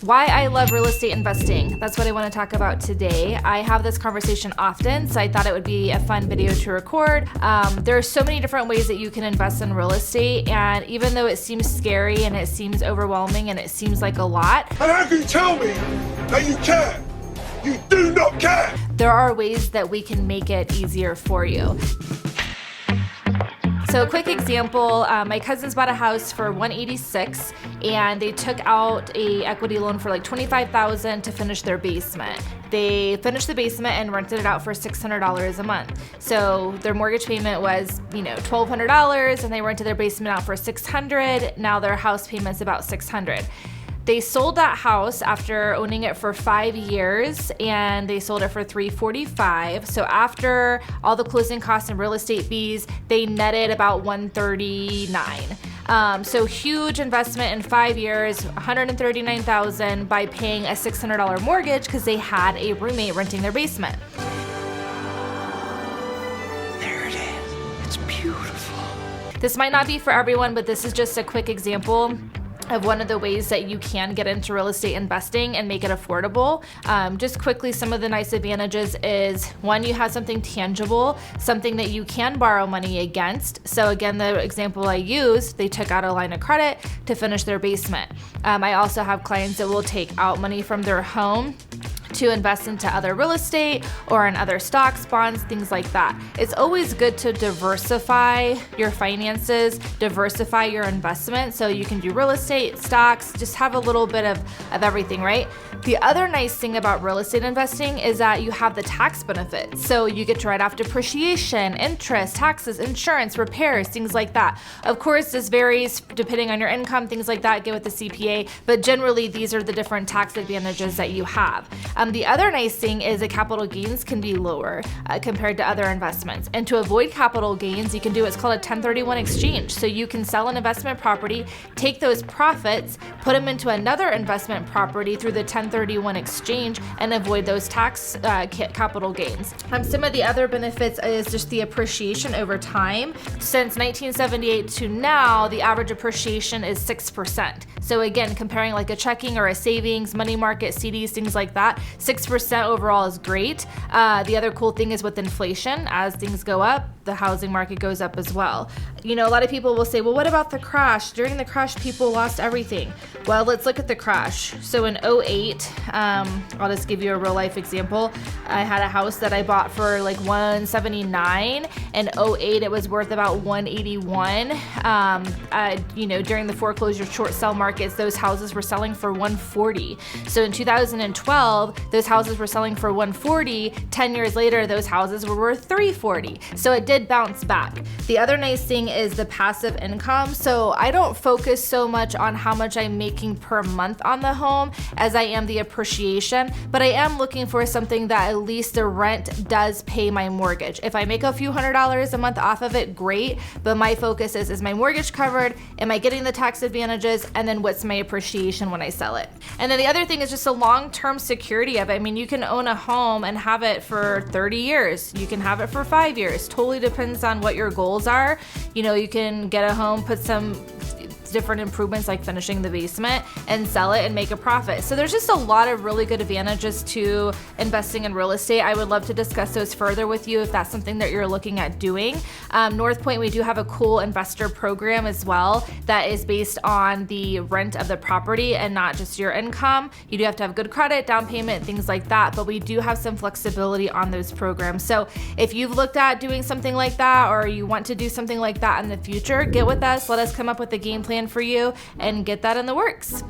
Why I love real estate investing. That's what I want to talk about today. I have this conversation often, so I thought it would be a fun video to record. There are so many different ways that you can invest in real estate, and even though it seems scary and it seems overwhelming and it seems like a lot, and how can you tell me that you care? You do not care! There are ways that we can make it easier for you. So a quick example, my cousins bought a house for $186 and they took out a equity loan for like $25,000 to finish their basement. They finished the basement and rented it out for $600 a month. So their mortgage payment was, $1,200 and they rented their basement out for $600. Now their house payment's about $600. They sold that house after owning it for 5 years and they sold it for $345. So after all the closing costs and real estate fees, they netted about $139. So huge investment in 5 years, $139,000 by paying a $600 mortgage because they had a roommate renting their basement. There it is. It's beautiful. This might not be for everyone, but this is just a quick example of one of the ways that you can get into real estate investing and make it affordable. Just quickly, some of the nice advantages is, one, you have something tangible, something that you can borrow money against. So again, the example I used, they took out a line of credit to finish their basement. I also have clients that will take out money from their home to invest into other real estate or in other stocks, bonds, things like that. It's always good to diversify your finances, diversify your investment, so you can do real estate, stocks, just have a little bit of everything, right? The other nice thing about real estate investing is that you have the tax benefits. So you get to write off depreciation, interest, taxes, insurance, repairs, things like that. Of course, this varies depending on your income, things like that, get with the CPA, but generally these are the different tax advantages that you have. The other nice thing is that capital gains can be lower compared to other investments. And to avoid capital gains, you can do what's called a 1031 exchange. So you can sell an investment property, take those profits, put them into another investment property through the 1031 exchange and avoid those tax capital gains. Some of the other benefits is just the appreciation over time. Since 1978 to now, the average appreciation is 6%. So again, comparing like a checking or a savings, money market, CDs, things like that, 6% overall is great. The other cool thing is with inflation, as things go up, the housing market goes up as well. A lot of people will say, well, what about the crash? During the crash, people lost everything. Well, let's look at the crash. So in 2008, I'll just give you a real life example. I had a house that I bought for like $179. In 2008, it was worth about $181. During the foreclosure short sale markets, those houses were selling for $140. So in 2012, those houses were selling for $140. 10 years later, those houses were worth $340. So it did bounce back. The other nice thing is the passive income. So I don't focus so much on how much I'm making per month on the home as I am the appreciation, but I am looking for something that at least the rent does pay my mortgage. If I make a few $100s a month off of it, great, but my focus is my mortgage covered? Am I getting the tax advantages? And then what's my appreciation when I sell it? And then the other thing is just a long-term security of it. I mean, you can own a home and have it for 30 years. You can have it for 5 years. Totally depends on what your goals are. You can get a home, put some different improvements like finishing the basement and sell it and make a profit. So there's just a lot of really good advantages to investing in real estate. I would love to discuss those further with you if that's something that you're looking at doing. North Point, we do have a cool investor program as well that is based on the rent of the property and not just your income. You do have to have good credit, down payment, things like that, but we do have some flexibility on those programs. So if you've looked at doing something like that or you want to do something like that in the future, get with us. Let us come up with a game plan for you and get that in the works.